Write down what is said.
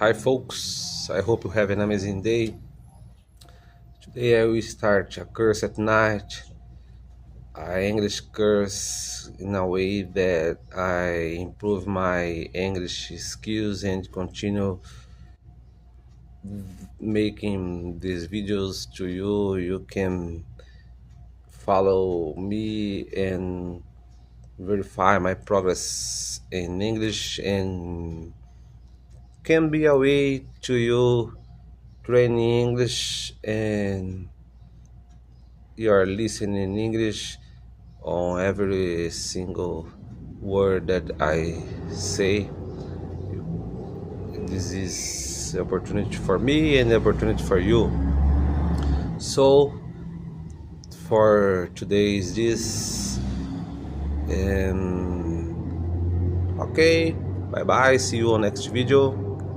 Hi folks, I hope you have an amazing day. Today I will start a course at night, an English course in a way that I improve my English skills and continue making these videos to you. You can follow me and verify my progress in English and can be a way to you training English and you're listening English on every single word that I say. This is opportunity for me and opportunity for you. So for today is this and okay, bye bye, see you on next video.